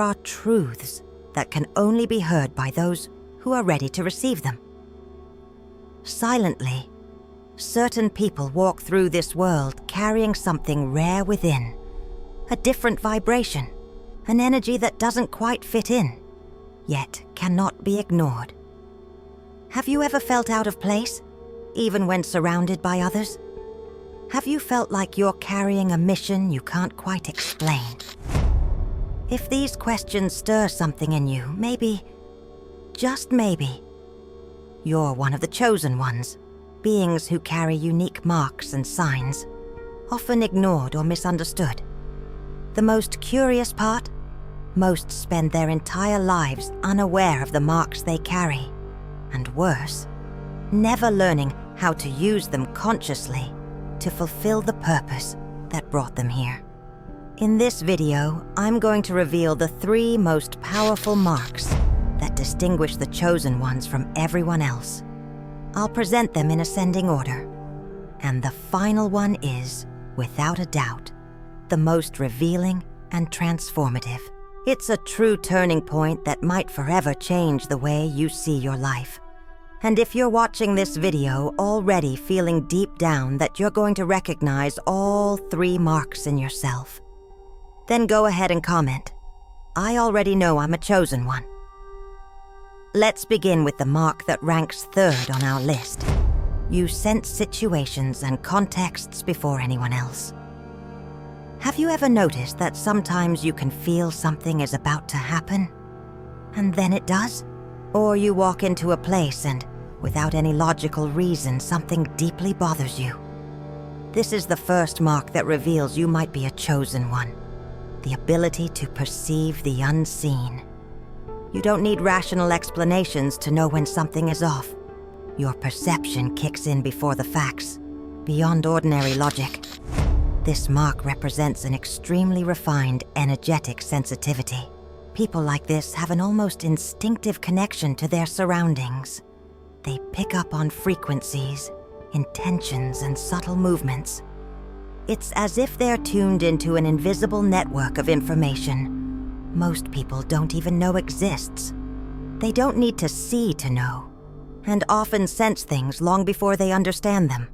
are truths that can only be heard by those who are ready to receive them. Silently, certain people walk through this world carrying something rare within, a different vibration, an energy that doesn't quite fit in, yet cannot be ignored. Have you ever felt out of place, even when surrounded by others? Have you felt like you're carrying a mission you can't quite explain? If these questions stir something in you, maybe, just maybe, you're one of the chosen ones, beings who carry unique marks and signs, often ignored or misunderstood. The most curious part? Most spend their entire lives unaware of the marks they carry, and worse, never learning how to use them consciously to fulfill the purpose that brought them here. In this video, I'm going to reveal the 3 most powerful marks that distinguish the chosen ones from everyone else. I'll present them in ascending order, and the final one is, without a doubt, the most revealing and transformative. It's a true turning point that might forever change the way you see your life. And if you're watching this video already feeling deep down that you're going to recognize all 3 marks in yourself, then go ahead and comment, "I already know I'm a chosen one." Let's begin with the mark that ranks 3rd on our list. You sense situations and contexts before anyone else. Have you ever noticed that sometimes you can feel something is about to happen, and then it does? Or you walk into a place and, without any logical reason, something deeply bothers you. This is the first mark that reveals you might be a chosen one. The ability to perceive the unseen. You don't need rational explanations to know when something is off. Your perception kicks in before the facts, beyond ordinary logic. This mark represents an extremely refined, energetic sensitivity. People like this have an almost instinctive connection to their surroundings. They pick up on frequencies, intentions, and subtle movements. It's as if they're tuned into an invisible network of information most people don't even know exists. They don't need to see to know, and often sense things long before they understand them.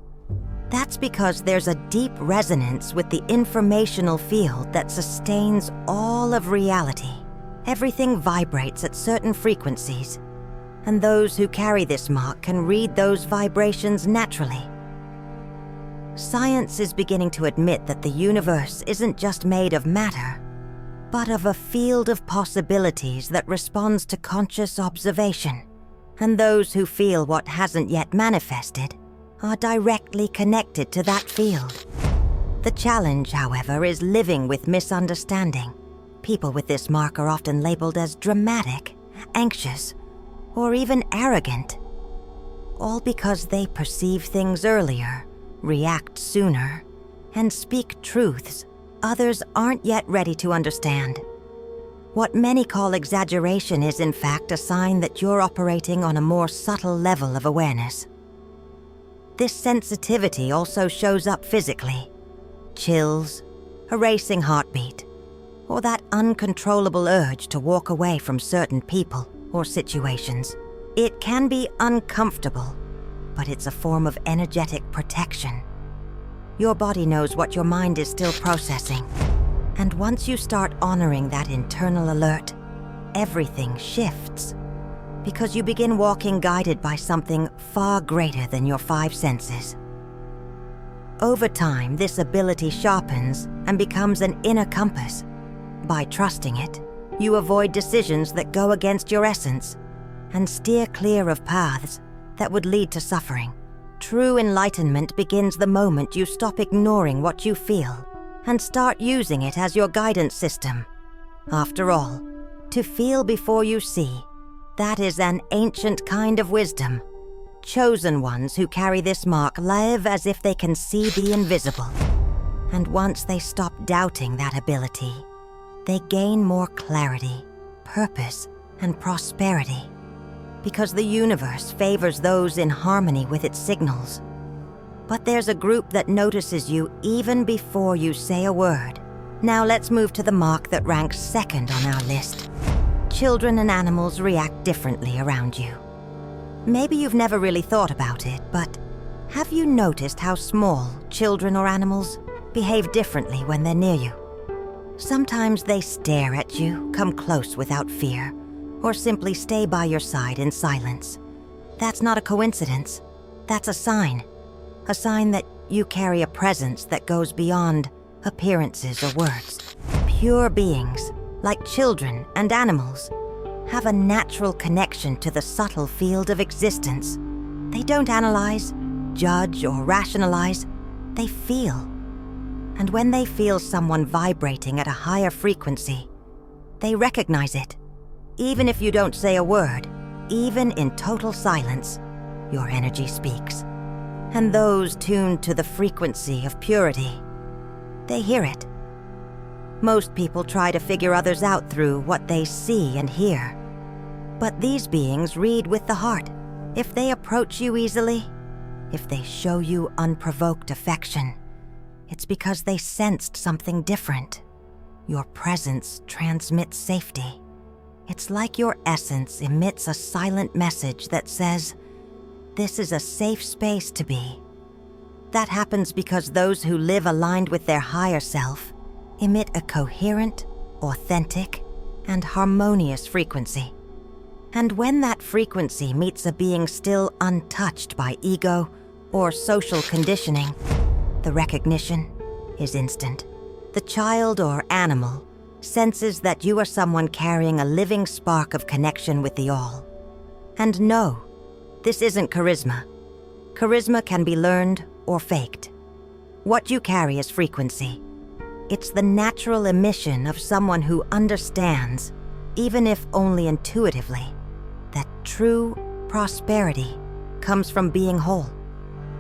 That's because there's a deep resonance with the informational field that sustains all of reality. Everything vibrates at certain frequencies, and those who carry this mark can read those vibrations naturally. Science is beginning to admit that the universe isn't just made of matter, but of a field of possibilities that responds to conscious observation. And those who feel what hasn't yet manifested are directly connected to that field. The challenge, however, is living with misunderstanding. People with this mark are often labeled as dramatic, anxious, or even arrogant, all because they perceive things earlier, react sooner, and speak truths others aren't yet ready to understand. What many call exaggeration is in fact a sign that you're operating on a more subtle level of awareness. This sensitivity also shows up physically. Chills, a racing heartbeat, or that uncontrollable urge to walk away from certain people or situations. It can be uncomfortable, but it's a form of energetic protection. Your body knows what your mind is still processing, and once you start honoring that internal alert, everything shifts, because you begin walking guided by something far greater than your 5 senses. Over time, this ability sharpens and becomes an inner compass. By trusting it, you avoid decisions that go against your essence and steer clear of paths that would lead to suffering. True enlightenment begins the moment you stop ignoring what you feel and start using it as your guidance system. After all, to feel before you see, that is an ancient kind of wisdom. Chosen ones who carry this mark live as if they can see the invisible. And once they stop doubting that ability, they gain more clarity, purpose, and prosperity. Because the universe favors those in harmony with its signals. But there's a group that notices you even before you say a word, Now let's move to the mark that ranks second on our list. Children and animals react differently around you. Maybe you've never really thought about it, but have you noticed how small children or animals behave differently when they're near you? Sometimes they stare at you, come close without fear, or simply stay by your side in silence. That's not a coincidence. That's a sign that you carry a presence that goes beyond appearances or words. Pure beings, like children and animals, have a natural connection to the subtle field of existence. They don't analyze, judge, or rationalize. They feel. And when they feel someone vibrating at a higher frequency, they recognize it. Even if you don't say a word, even in total silence, your energy speaks. And those tuned to the frequency of purity, they hear it. Most people try to figure others out through what they see and hear. But these beings read with the heart. If they approach you easily, if they show you unprovoked affection, it's because they sensed something different. Your presence transmits safety. It's like your essence emits a silent message that says, "This is a safe space to be." That happens because those who live aligned with their higher self emit a coherent, authentic, and harmonious frequency. And when that frequency meets a being still untouched by ego or social conditioning, the recognition is instant. The child or animal senses that you are someone carrying a living spark of connection with the all. And no, this isn't charisma. Charisma can be learned or faked. What you carry is frequency. It's the natural emission of someone who understands, even if only intuitively, that true prosperity comes from being whole,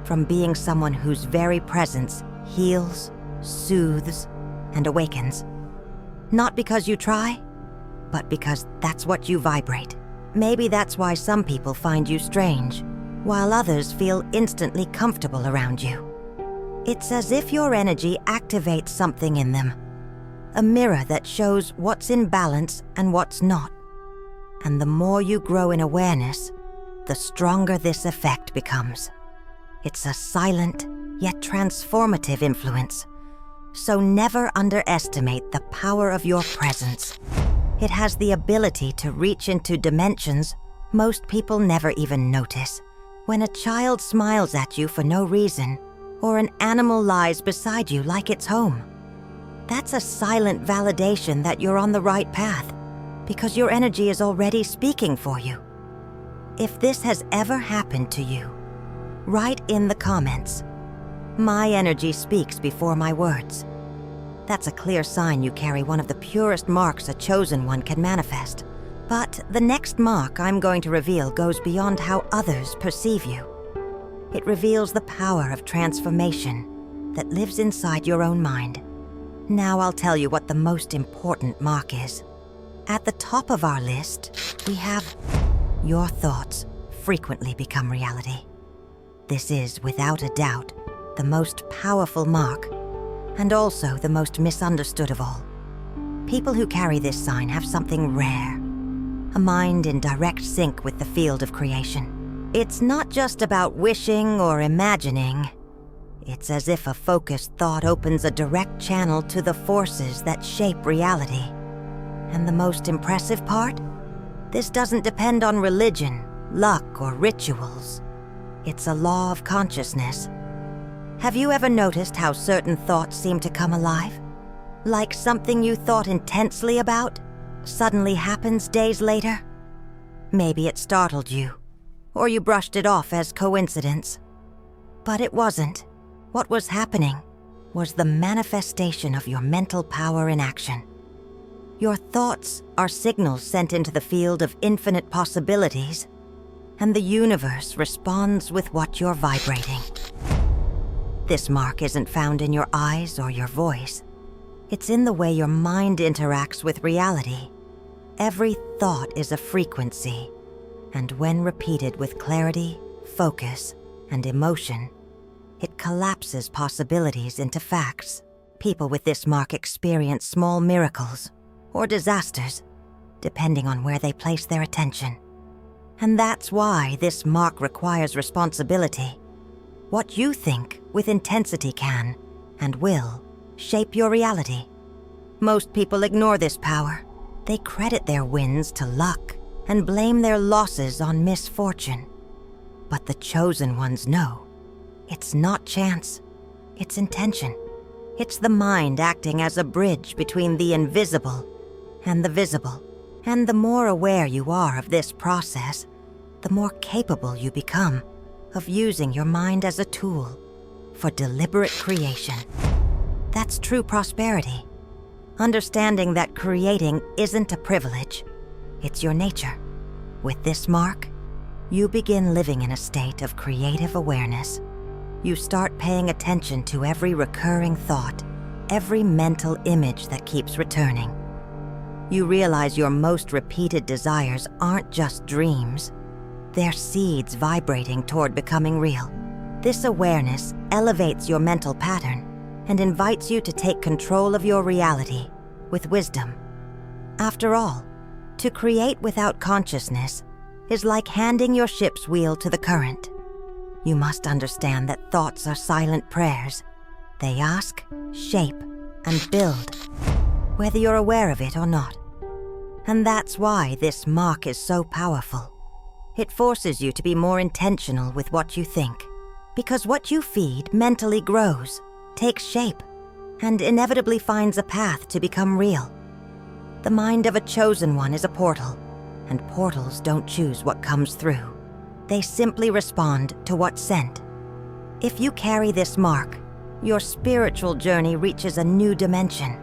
from being someone whose very presence heals, soothes, and awakens. Not because you try, but because that's what you vibrate. Maybe that's why some people find you strange, while others feel instantly comfortable around you. It's as if your energy activates something in them, a mirror that shows what's in balance and what's not. And the more you grow in awareness, the stronger this effect becomes. It's a silent, yet transformative influence. So never underestimate the power of your presence. It has the ability to reach into dimensions most people never even notice. When a child smiles at you for no reason, or an animal lies beside you like it's home, that's a silent validation that you're on the right path, because your energy is already speaking for you. If this has ever happened to you, write in the comments, "My energy speaks before my words." That's a clear sign you carry one of the purest marks a chosen one can manifest. But the next mark I'm going to reveal goes beyond how others perceive you. It reveals the power of transformation that lives inside your own mind. Now I'll tell you what the most important mark is. At the top of our list, we have your thoughts frequently become reality. This is, without a doubt, the most powerful mark, and also the most misunderstood of all. People who carry this sign have something rare, a mind in direct sync with the field of creation. It's not just about wishing or imagining. It's as if a focused thought opens a direct channel to the forces that shape reality. And the most impressive part? This doesn't depend on religion, luck, or rituals. It's a law of consciousness. Have you ever noticed how certain thoughts seem to come alive? Like something you thought intensely about suddenly happens days later? Maybe it startled you, or you brushed it off as coincidence. But it wasn't. What was happening was the manifestation of your mental power in action. Your thoughts are signals sent into the field of infinite possibilities, and the universe responds with what you're vibrating. This mark isn't found in your eyes or your voice. It's in the way your mind interacts with reality. Every thought is a frequency, and when repeated with clarity, focus, and emotion, it collapses possibilities into facts. People with this mark experience small miracles or disasters, depending on where they place their attention. And that's why this mark requires responsibility. What you think with intensity can, and will, shape your reality. Most people ignore this power. They credit their wins to luck and blame their losses on misfortune. But the chosen ones know. It's not chance. It's intention. It's the mind acting as a bridge between the invisible and the visible. And the more aware you are of this process, the more capable you become of using your mind as a tool for deliberate creation. That's true prosperity. Understanding that creating isn't a privilege, it's your nature. With this mark, you begin living in a state of creative awareness. You start paying attention to every recurring thought, every mental image that keeps returning. You realize your most repeated desires aren't just dreams. They're seeds vibrating toward becoming real. This awareness elevates your mental pattern and invites you to take control of your reality with wisdom. After all, to create without consciousness is like handing your ship's wheel to the current. You must understand that thoughts are silent prayers. They ask, shape, and build, whether you're aware of it or not. And that's why this mark is so powerful. It forces you to be more intentional with what you think, because what you feed mentally grows, takes shape, and inevitably finds a path to become real. The mind of a chosen one is a portal, and portals don't choose what comes through. They simply respond to what's sent. If you carry this mark, your spiritual journey reaches a new dimension.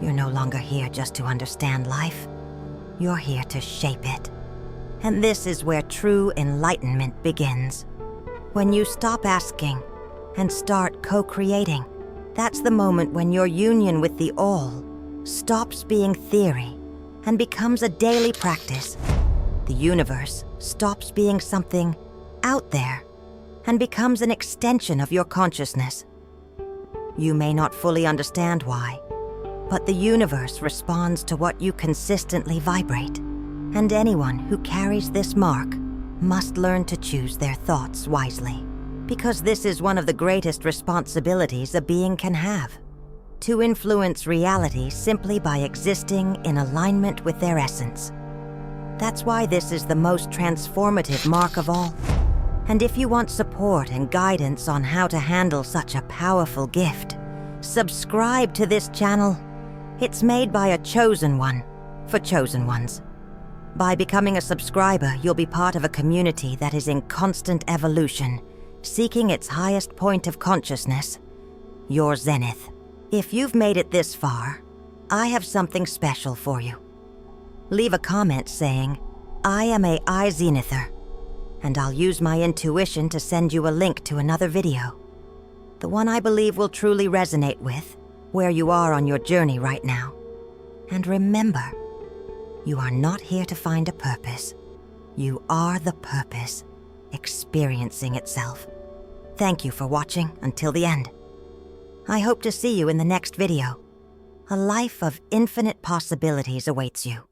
You're no longer here just to understand life. You're here to shape it. And this is where true enlightenment begins. When you stop asking and start co-creating, that's the moment when your union with the all stops being theory and becomes a daily practice. The universe stops being something out there and becomes an extension of your consciousness. You may not fully understand why, but the universe responds to what you consistently vibrate. And anyone who carries this mark must learn to choose their thoughts wisely, because this is one of the greatest responsibilities a being can have: to influence reality simply by existing in alignment with their essence. That's why this is the most transformative mark of all. And if you want support and guidance on how to handle such a powerful gift, subscribe to this channel. It's made by a chosen one, for chosen ones. By becoming a subscriber, you'll be part of a community that is in constant evolution, seeking its highest point of consciousness, your zenith. If you've made it this far, I have something special for you. Leave a comment saying, "I am a Zenither," and I'll use my intuition to send you a link to another video. The one I believe will truly resonate with where you are on your journey right now. And remember, you are not here to find a purpose. You are the purpose, experiencing itself. Thank you for watching until the end. I hope to see you in the next video. A life of infinite possibilities awaits you.